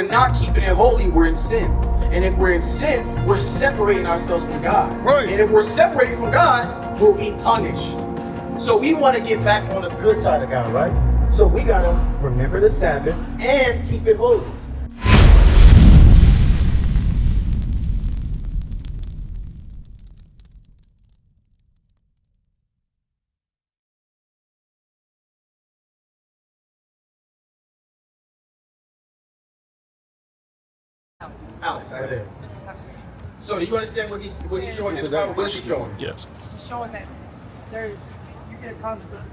we're not keeping it holy, we're in sin. And if we're in sin, we're separating ourselves from God. Right. And if we're separated from God, we'll be punished. So we want to get back on the good side of God, right? So we got to remember the Sabbath and keep it holy. Alex, right there. So do you understand what he's showing in the Bible? What is he showing? Yes. He's showing that you get a consequence.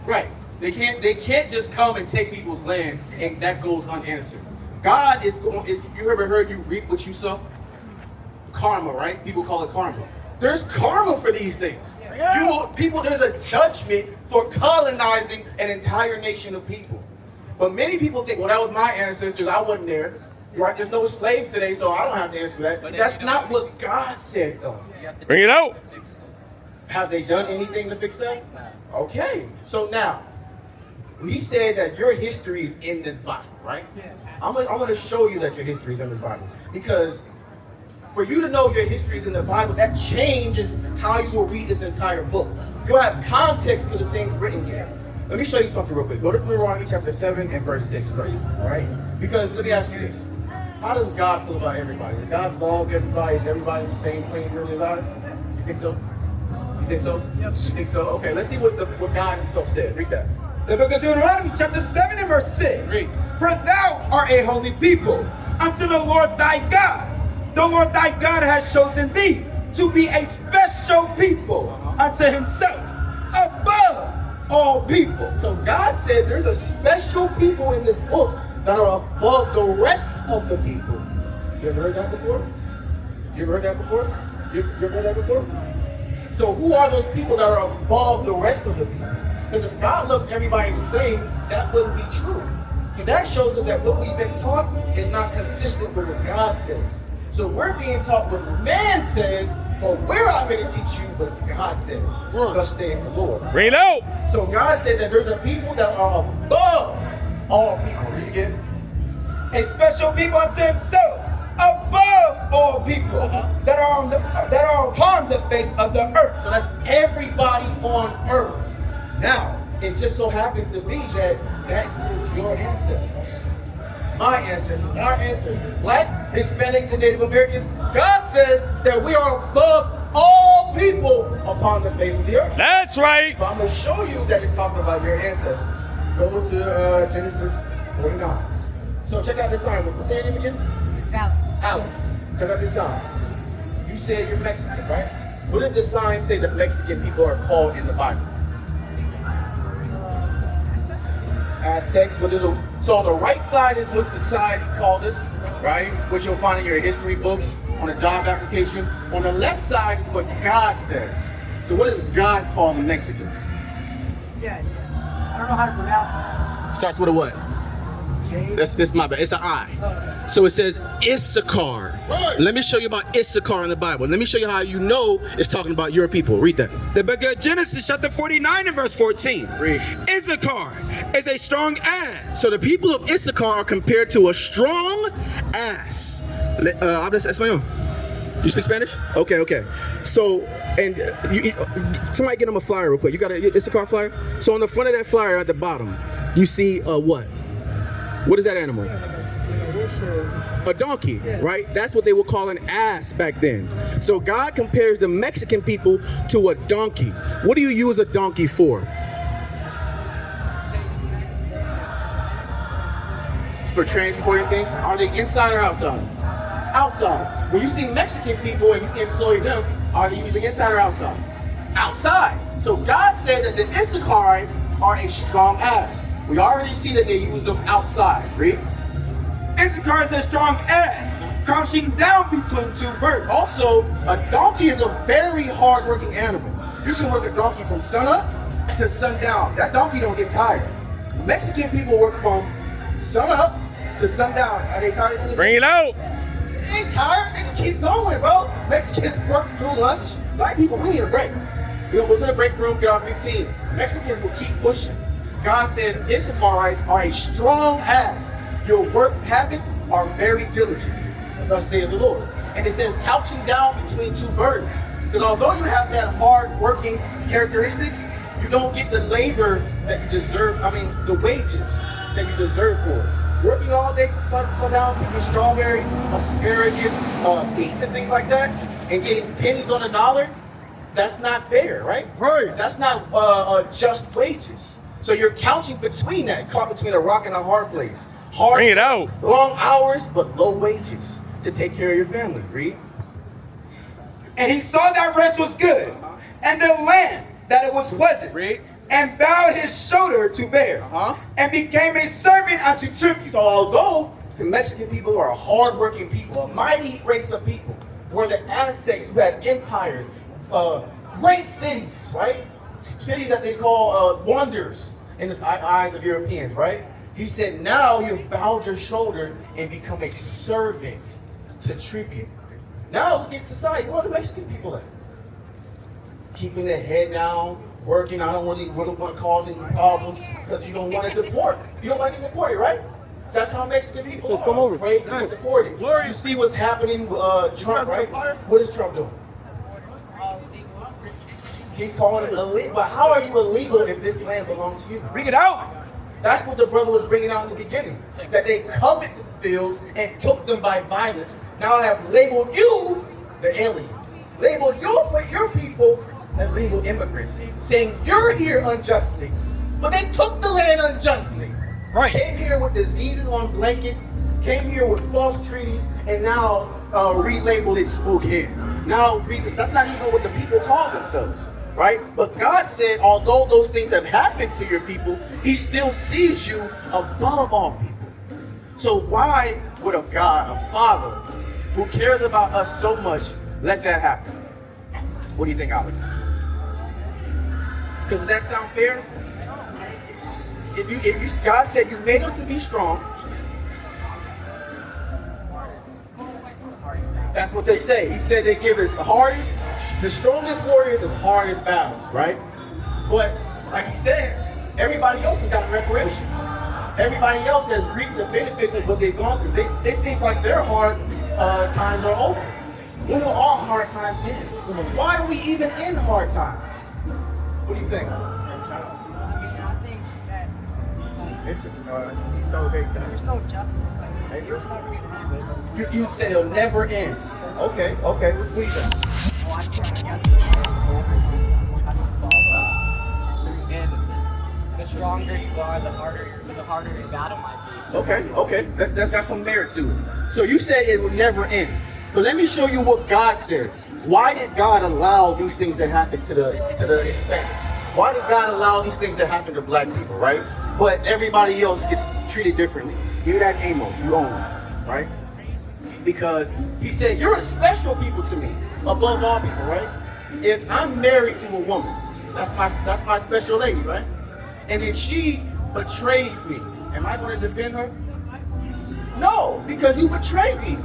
Right. They can't just come and take people's land and that goes unanswered. God is going. You ever heard you reap what you sow? Karma, right? People call it karma. There's karma for these things. There's a judgment for colonizing an entire nation of people. But many people think, well, that was my ancestors. I wasn't there. Right? There's no slaves today, so I don't have to answer that. But that's not what God said, though. Bring it out. Have they done anything to fix that? Okay. So now, we said that your history is in this Bible, right? I'm going to show you that your history is in this Bible. Because for you to know your history is in the Bible, that changes how you will read this entire book. You'll have context to the things written here. Let me show you something real quick. Go to Deuteronomy chapter 7 and verse 6 first, right? Because let me ask you this. How does God feel about everybody? Does God love everybody? Is everybody the same plane really his eyes? You think so? You think so? Yep. You think so? Okay, let's see what God himself said. Read that. The book of Deuteronomy, chapter 7 and verse 6. Read. For thou art a holy people unto the Lord thy God. The Lord thy God has chosen thee to be a special people unto himself, above all people. So God said there's a special people in this book that are above the rest of the people. You ever heard that before? You ever heard that before? You ever heard that before? So who are those people that are above the rest of the people? Because if God loved everybody the same, that wouldn't be true. So that shows us that what we've been taught is not consistent with what God says. So we're being taught what man says, but we're not going to teach you what God says. Thus saith the Lord. Bring it out. So God said that there's a people that are above all people. You get it? A special people unto himself, above all people that are upon the face of the earth. So that's everybody on earth. Now, it just so happens to be that includes your ancestors. My ancestors, our ancestors, Black, Hispanics, and Native Americans. God says that we are above all people upon the face of the earth. That's right. But I'm going to show you that it's talking about your ancestors. Go to Genesis 49. So check out this sign. What's your name again? Alex. Check out this sign. You said you're Mexican, right? What does the sign say that Mexican people are called in the Bible? Aztecs. So on the right side is what society called us, right? Which you'll find in your history books, on a job application. On the left side is what God says. So what does God call the Mexicans? Yeah. I don't know how to pronounce that. Starts with a what? That's my bad. It's an I. So it says Issachar. Let me show you about Issachar in the Bible. Let me show you how you know it's talking about your people. Read that. The book of Genesis, chapter 49 and verse 14. Read. Issachar is a strong ass. So the people of Issachar are compared to a strong ass. Hablas español? You speak Spanish? Okay. So, and somebody get them a flyer real quick. You got an Issachar flyer? So on the front of that flyer at the bottom, you see what? What is that animal? A donkey, right? That's what they would call an ass back then. So God compares the Mexican people to a donkey. What do you use a donkey for? For transporting things? Are they inside or outside? Outside. When you see Mexican people and you employ them, are they using inside or outside? Outside. So God said that the Issacharites are a strong ass. We already see that they use them outside. Read. Issachar is a strong ass, crouching down between two birds. Also, a donkey is a very hard-working animal. You can work a donkey from sunup to sundown. That donkey don't get tired. Mexican people work from sunup to sundown. Are they tired of it? Bring it out. They ain't tired. They can keep going, bro. Mexicans work through lunch. Black people, we need a break. We'll go to the break room, get our 15. Mexicans will keep pushing. God said Issacharites are a strong ass. your work habits are very diligent, thus saith the Lord. And it says, couching down between two burdens. Because although you have that hard-working characteristics, you don't get the labor that you deserve, the wages that you deserve for it. Working all day from sun to sundown, picking strawberries, asparagus, beets and things like that, and getting pennies on a dollar, that's not fair, right? Right. That's not just wages. So you're couching between that, caught between a rock and a hard place. Bring it out. Long hours, but low wages to take care of your family. Read. And he saw that rest was good, and the land that it was pleasant. Read. And bowed his shoulder to bear, and became a servant unto tribute. So although the Mexican people are a hard-working people, a mighty race of people, were the Aztecs who had empires, great cities, right? Cities that they call wonders in the eyes of Europeans, right? He said, now you've bowed your shoulder and become a servant to tribute. Now look at society. Where are the Mexican people at? Keeping their head down, working. I don't really want to cause any problems because you don't want to deport. You don't want to get deported, right? That's how Mexican people are. Come over. Afraid to get deported. You see what's happening with Trump, right? What is Trump doing? He's calling it illegal. But how are you illegal if this land belongs to you? Bring it out. That's what the brother was bringing out in the beginning. That they coveted the fields and took them by violence. Now have labeled you the alien. Labeled you for your people illegal immigrants. Saying you're here unjustly. But they took the land unjustly. Right. Came here with diseases on blankets. Came here with false treaties. And now relabeled it Spokane. Now, that's not even what the people call themselves. Right? But God said, although those things have happened to your people, he still sees you above all people. So why would a God, a father, who cares about us so much, let that happen? What do you think, Alex? Does that sound fair? If God said you made us to be strong, that's what they say. He said they give us the strongest warriors, the hardest battles, right? But like he said, everybody else has got reparations. Everybody else has reaped the benefits of what they've gone through. They seem like their hard times are over. When will our hard times end? Why are we even in hard times? What do you think? I think that He's so big. there's no justice. Like, it's never gonna happen. You said it'll never end. Okay. What do you think? Well, I guess everyone has to fall. And the stronger you are, the harder your battle might be. Okay. That's got some merit to it. So you said it would never end. But let me show you what God says. Why did God allow these things to happen to the Hispanics? Why did God allow these things to happen to black people, right? But everybody else gets treated differently. Hear that, Amos? You own it, right? Because he said, you're a special people to me, above all people, right? If I'm married to a woman, that's my special lady, right? And if she betrays me, am I going to defend her? No, because you betrayed me.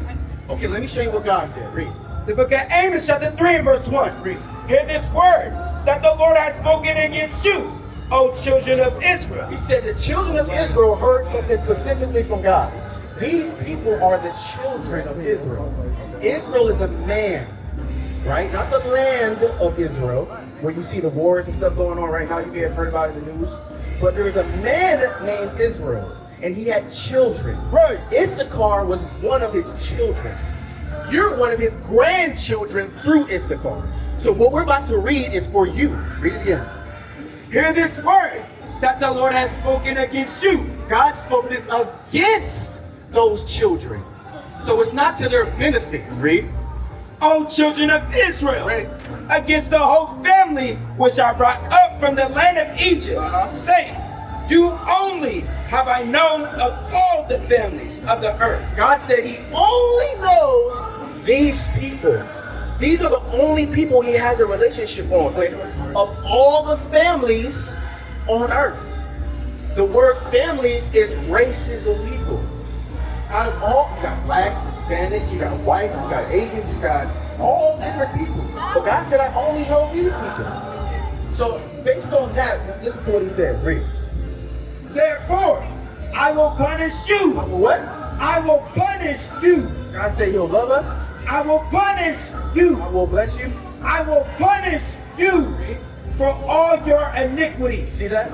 Okay, let me show you what God said. Read. The book of Amos chapter 3 and verse 1. Read. Hear this word that the Lord has spoken against you, O children of Israel. He said the children of Israel heard something specifically from God. These people are the children of Israel. Israel is a man, right? Not the land of Israel, where you see the wars and stuff going on right now. You may have heard about it in the news. But there is a man named Israel, and he had children. Right. Issachar was one of his children. You're one of his grandchildren through Issachar. So what we're about to read is for you. Read it again. Hear this word that the Lord has spoken against you. God spoke this against those children. So it's not to their benefit. Read. O children of Israel, Right. against the whole family which I brought up from the land of Egypt, saying, you only have I known of all the families of the earth. God said he only knows these people. These are the only people he has a relationship with of all the families on earth. The word families is races of people. Out of all, you got blacks, Hispanics, you got whites, you got Asians, you got all different people. But God said, I only know these people. So based on that, listen to what he says. Read. Therefore, I will punish you. What? I will punish you. God said he'll love us. I will punish you. I will bless you. I will punish you for all your iniquities. See that?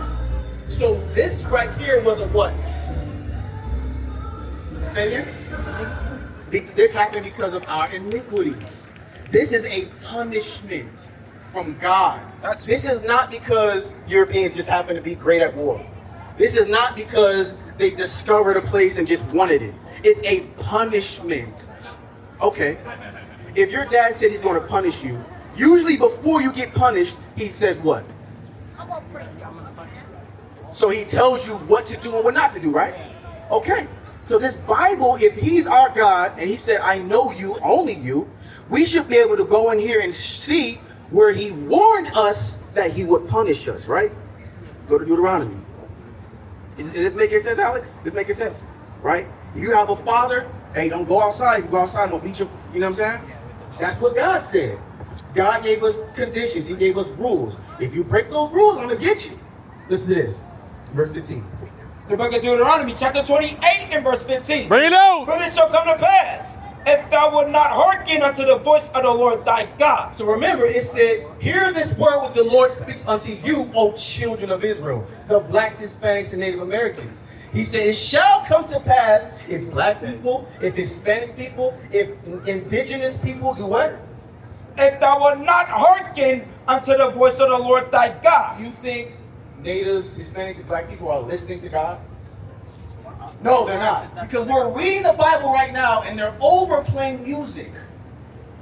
So this right here was a what? Say it again. This happened because of our iniquities. This is a punishment from God. This is not because Europeans just happen to be great at war. This is not because they discovered a place and just wanted it. It's a punishment. Okay. If your dad said he's going to punish you, usually before you get punished, he says what? So he tells you what to do and what not to do, right? Okay. So this Bible, if he's our God and he said, I know you, only you, we should be able to go in here and see where he warned us that he would punish us, right? Go to Deuteronomy. Is this making sense, Alex? This making sense, right? You have a father, hey, don't go outside. You go outside, I'm gonna beat you. You know what I'm saying? That's what God said. God gave us conditions. He gave us rules. If you break those rules, I'm gonna get you. Listen to this, verse 15. The book of Deuteronomy, chapter 28 and verse 15. Bring it out. For this shall come to pass, if thou wilt not hearken unto the voice of the Lord thy God. So remember, it said, hear this word which the Lord speaks unto you, O children of Israel, the blacks, Hispanics, and Native Americans. He said, it shall come to pass if black people, if Hispanic people, if indigenous people do what? If thou wilt not hearken unto the voice of the Lord thy God. You think natives, Hispanics, and black people are listening to God? No, they're not. Because we're reading the Bible right now and they're overplaying music.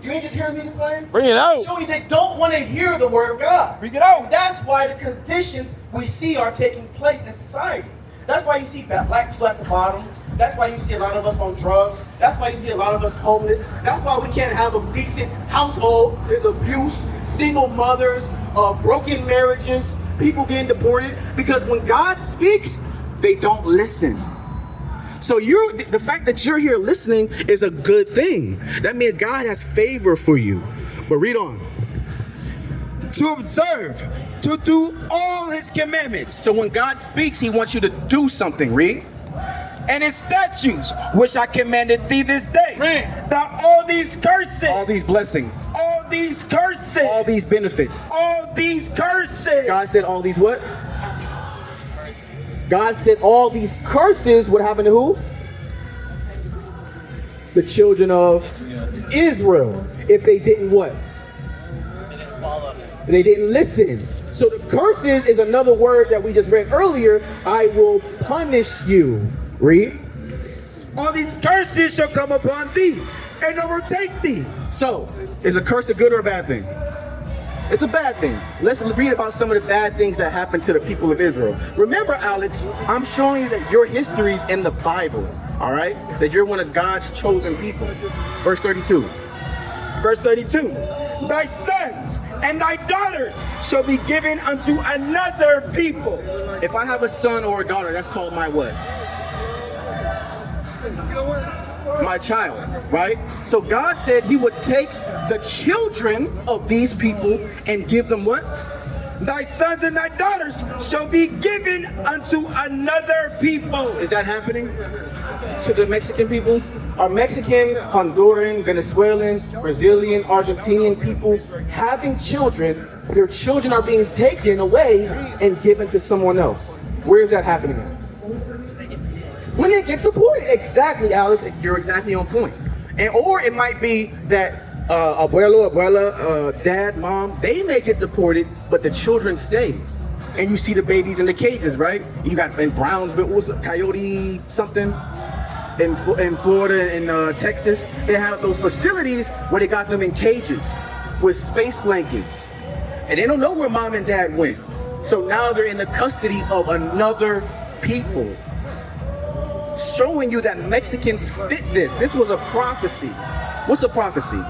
You ain't just hearing music playing? Bring it out. Showing they don't want to hear the word of God. Bring it out. That's why the conditions we see are taking place in society. That's why you see black people at the bottom. That's why you see a lot of us on drugs. That's why you see a lot of us homeless. That's why we can't have a decent household. There's abuse, single mothers, broken marriages, people getting deported. Because when God speaks, they don't listen. So the fact that you're here listening is a good thing. That means God has favor for you. But read on. To observe, to do all his commandments. So when God speaks, he wants you to do something. Read. And his statutes, which I commanded thee this day. Read. That all these curses, All these blessings, all these curses, all these benefits. all these curses. God said all these what? God said all these curses would happen to who? The children of Israel. If they didn't what? They didn't listen. So the curses is another word that we just read earlier. I will punish you. Read. All these curses shall come upon thee and overtake thee. So, is a curse a good or a bad thing? It's a bad thing. Let's read about some of the bad things that happened to the people of Israel. Remember, Alex, I'm showing you that your history is in the Bible, all right? That you're one of God's chosen people. Verse 32. Verse 32. Thy sons and thy daughters shall be given unto another people. If I have a son or a daughter, that's called my what? My child, right? So God said he would take the children of these people and give them what? Thy sons and thy daughters shall be given unto another people. Is that happening to the Mexican people? Are Mexican, Honduran, Venezuelan, Brazilian, Argentinian people having children? Their children are being taken away and given to someone else. Where is that happening at? When they get deported. Exactly, Alex. You're exactly on point. And or it might be that abuelo, abuela, dad, mom, they may get deported, but the children stay. And you see the babies in the cages, right? You got in Brownsville, what's it, Coyote something? In Florida and Texas, they have those facilities where they got them in cages with space blankets. And they don't know where mom and dad went. So now they're in the custody of another people. Showing you that Mexicans fit this. This was a prophecy. What's a prophecy?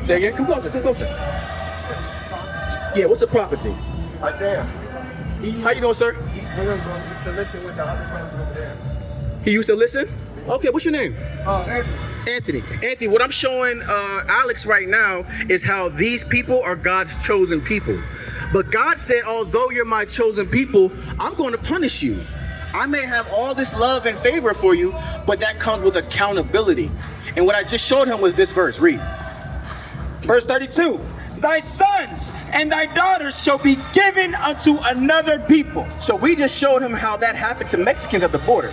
Say again? Come closer, come closer. Yeah, what's a prophecy? Isaiah. How you doing, sir? He's doing, bro. He used to listen with the other brothers over there. He used to listen? Okay, what's your name? Andrew. Anthony, what I'm showing Alex right now is how these people are God's chosen people. But God said, although you're my chosen people, I'm going to punish you. I may have all this love and favor for you, but that comes with accountability. And what I just showed him was this verse. Read. Verse 32. Thy sons and thy daughters shall be given unto another people. So we just showed him how that happened to Mexicans at the border.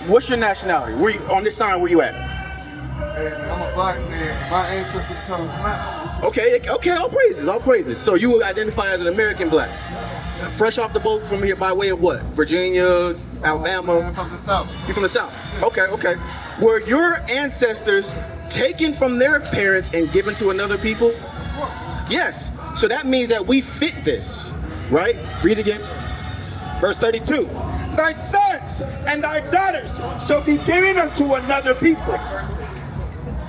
What's your nationality? Where you, on this sign, where you at? Hey, I'm a black man. My ancestors come from Africa. Okay, all praises. So you identify as an American black. Fresh off the boat from here by way of what? Virginia, Alabama? I'm from the South. You from the South? Okay. Were your ancestors taken from their parents and given to another people? Yes. So that means that we fit this, right? Read again. Verse 32. Thy sons and thy daughters shall be given unto another people.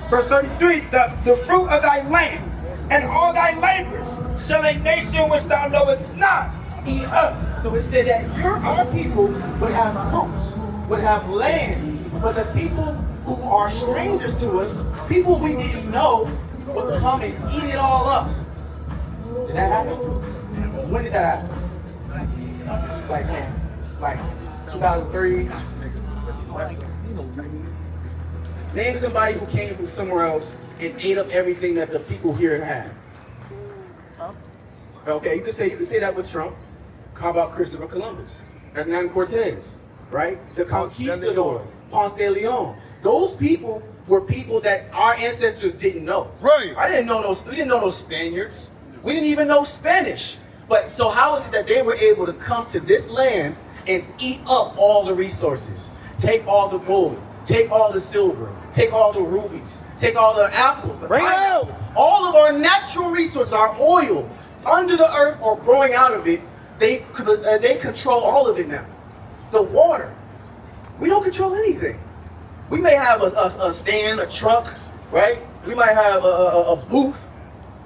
Verse 33. The fruit of thy land and all thy labors shall a nation which thou knowest not eat up. So it said that our people would have fruits, would have land, but the people who are strangers to us, people we didn't know, would come and eat it all up. Did that happen? When did that happen? Like when? Like 2003? Name somebody who came from somewhere else and ate up everything that the people here had. Okay, you can say that with Trump. How about Christopher Columbus, Hernan Cortez, right? The conquistadors, Ponce de Leon. Those people were people that our ancestors didn't know. Right. We didn't know those Spaniards. We didn't even know Spanish. But so how is it that they were able to come to this land and eat up all the resources? Take all the gold, take all the silver, take all the rubies, take all the apples, the pineapples, all of our natural resources, our oil, under the earth or growing out of it. They control all of it now. The water, we don't control anything. We may have a stand, a truck, right? We might have a booth,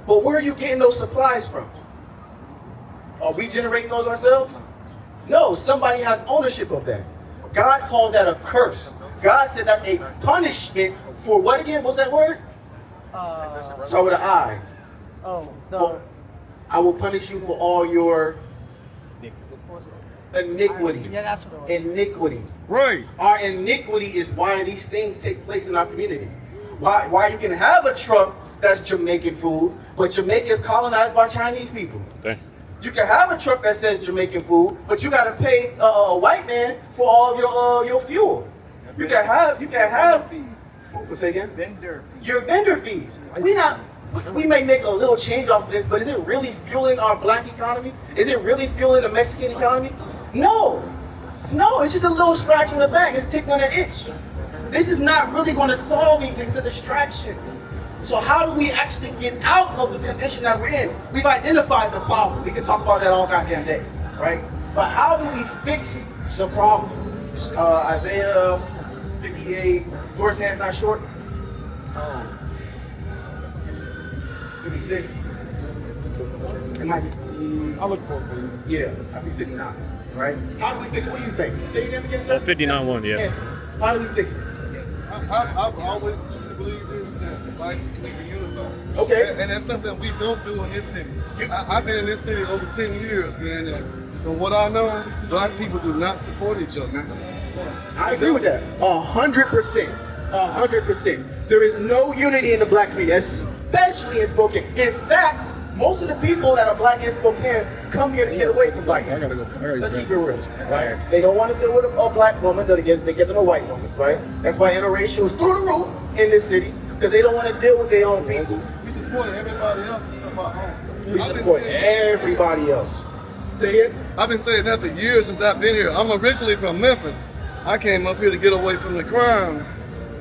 but where are you getting those supplies from? Are we generating those ourselves? No, somebody has ownership of that. God called that a curse. God said that's a punishment for what again? What's that word? Start with an I. I will punish you for all your iniquity. Yeah, that's what it was. Iniquity. Right. Our iniquity is why these things take place in our community. Why you can have a truck that's Jamaican food, but Jamaica is colonized by Chinese people. Okay. You can have a truck that says Jamaican food, but you got to pay a white man for all of your fuel. You can have. Say again. Vendor. Your vendor fees. We may make a little change off of this, but is it really fueling our black economy? Is it really fueling the Mexican economy? No, it's just a little scratch on the back. It's ticking on an itch. This is not really going to solve anything. It's a distraction. So how do we actually get out of the condition that we're in? We've identified the problem. We can talk about that all goddamn day, right? But how do we fix the problem? Isaiah 58, Lord's hand's not short. 56. It might be. I look forward to you. Yeah, I think 69, right? How do we fix it? What do you think? Say your name again, sir? 59-1, yeah. How do we fix it? I've always believed in that blacks can be unified. Okay. And that's something we don't do in this city. I've been in this city over 10 years, man, and from what I know, black people do not support each other. I agree with that. 100%. 100%. There is no unity in the black community, especially in Spokane. In fact, most of the people that are black in Spokane come here to get away from black. I gotta go. Let's keep it real, right? They don't want to deal with a black woman, they get them a white woman, right? That's why interracial is through the roof in this city, because they don't want to deal with their own people. We support everybody else except our home. We support everybody else. Say it. I've been saying that for years since I've been here. I'm originally from Memphis. I came up here to get away from the crime.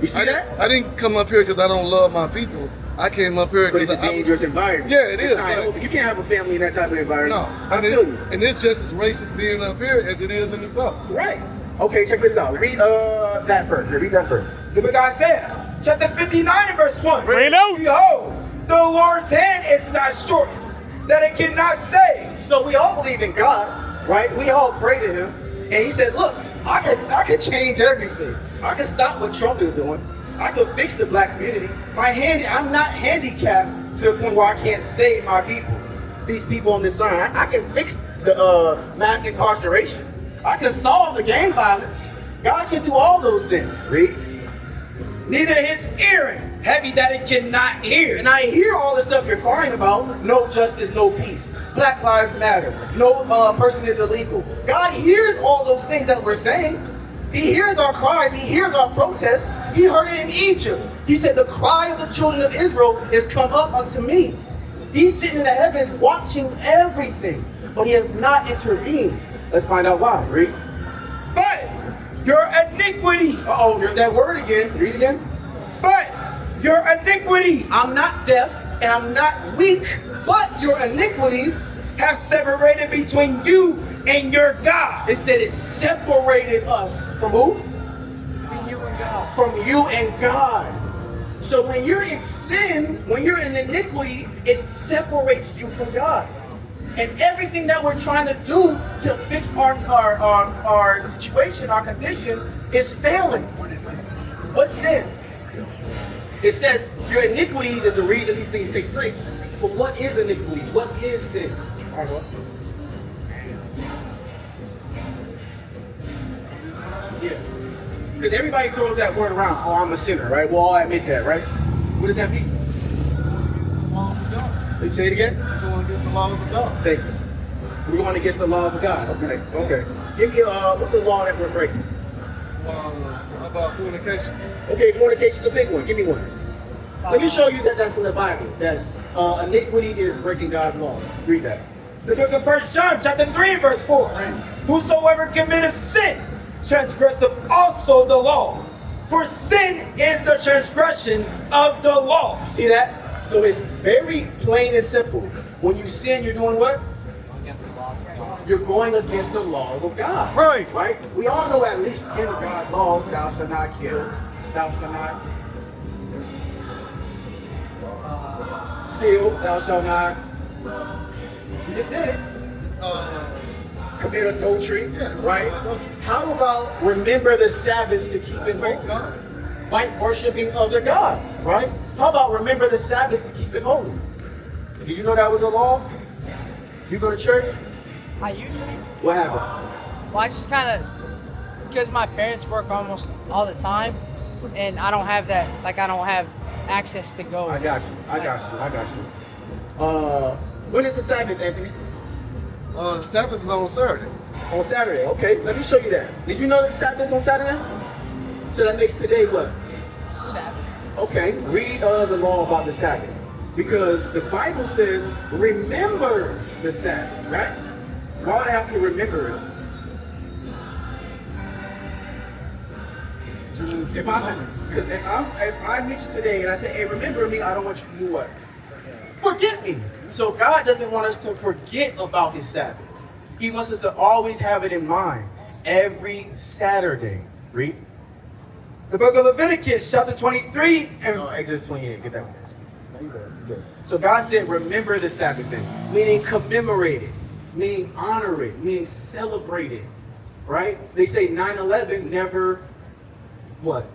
You see that? I didn't come up here because I don't love my people. I came up here But it's because a dangerous environment. Yeah, it It's is, not but- open. You can't have a family in that type of environment. No, I feel you. and it's just as racist being up here as it is in the South. Right. Okay, check this out. Read that first. Read that first. The book of Isaiah, chapter 59 and verse 1. Bring it out. Behold, the Lord's hand is not short, that it cannot save. So we all believe in God, right? We all pray to Him, and He said, "Look, I can change everything. I can stop what Trump is doing. I could fix the black community. I'm not handicapped to the point where I can't save my people. These people on this line, I can fix the mass incarceration. I can solve the gang violence. God can do all those things. Read. Neither his hearing heavy that it cannot hear. And I hear all the stuff you're crying about. No justice, no peace. Black lives matter. No person is illegal. God hears all those things that we're saying. He hears our cries. He hears our protests. He heard it in Egypt. He said, the cry of the children of Israel is come up unto me. He's sitting in the heavens watching everything, but he has not intervened. Let's find out why. Read. But your iniquity. Uh-oh, there's that word again. Read again. But your iniquity. I'm not deaf and I'm not weak, but your iniquities Have separated between you and your God. It said it separated us from who? Between you and God. From you and God. So when you're in sin, when you're in iniquity, it separates you from God. And everything that we're trying to do to fix our situation, our condition, is failing. What's sin? It said your iniquities are the reason these things take place. But what is iniquity? What is sin? Yeah. Because everybody throws that word around. Oh, I'm a sinner, right? Well, I admit that, right? What does that mean? Let's say it again. Going against the laws of God. Thank you. We're going against the laws of God. Okay. Okay. Give me what's the law that we're breaking? How about fornication? Okay, fornication is a big one. Give me one. Let me show you that that's in the Bible. That iniquity is breaking God's laws. Read that. The book of 1 John chapter 3 verse 4. Whosoever committeth sin transgresseth also the law. For sin is the transgression of the law. See that? So it's very plain and simple. When you sin, you're doing what? Against the laws of God. You're going against the laws of God. Right. Right? We all know at least 10 of God's laws. Thou shalt not kill. Thou shalt not steal. Thou shalt not. You just said it. Commit adultery. Yeah, right? adultery. How about remember the Sabbath to keep it Thank holy? God. Right? Worshiping other gods. Right? How about remember the Sabbath to keep it holy? Did you know that was a law? You go to church? I used to. What happened? Well, I just kind of, because my parents work almost all the time, and I don't have that, like I don't have access to go. I got you. When is the Sabbath, Anthony? Sabbath is on Saturday. On Saturday. Okay, let me show you that. Did you know that Sabbath is on Saturday? So that makes today what? Sabbath. Okay, read the law about the Sabbath. Because the Bible says, remember the Sabbath, right? Why would I have to remember it? If I meet you today and I say, hey, remember me, I don't want you to do what? Forget me. So God doesn't want us to forget about his Sabbath. He wants us to always have it in mind. Every Saturday. Read. The book of Leviticus chapter 23 and No, Exodus 28. Get that one. No, you good. So God said, remember the Sabbath day. Meaning commemorate it. Meaning honor it. Meaning celebrate it. Right? They say 9/11, never what?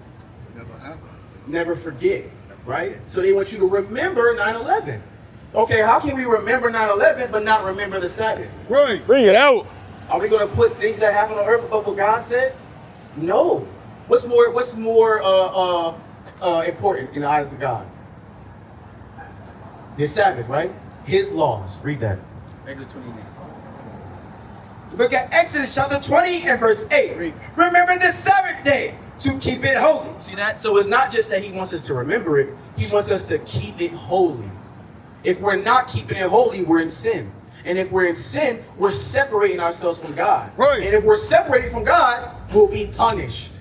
Never happened. Never forget. Right? So they want you to remember 9/11. Okay, how can we remember 9/11 but not remember the Sabbath? Right. Bring it out. Are we going to put things that happen on earth above what God said? No. What's more important in the eyes of God? His Sabbath, right? His laws. Read that. Exodus 28. the book of Exodus chapter 20 and verse 8. Remember the Sabbath day to keep it holy. See that? So it's not just that he wants us to remember it. He wants us to keep it holy. If we're not keeping it holy, we're in sin. And if we're in sin, we're separating ourselves from God. Right. And if we're separated from God, we'll be punished.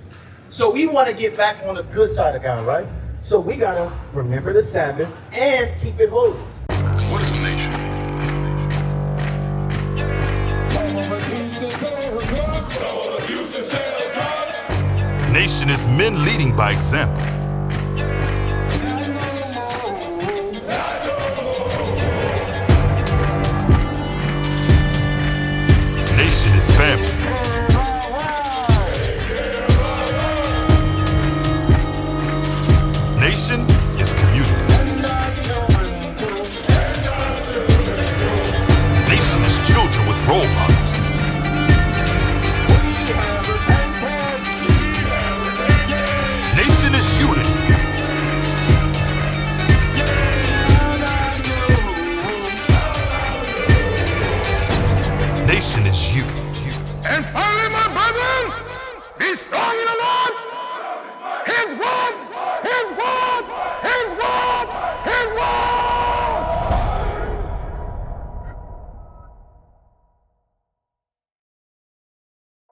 So we want to get back on the good side of God, right? So we got to remember the Sabbath and keep it holy. What is a nation? Nation is men leading by example. Nation is family.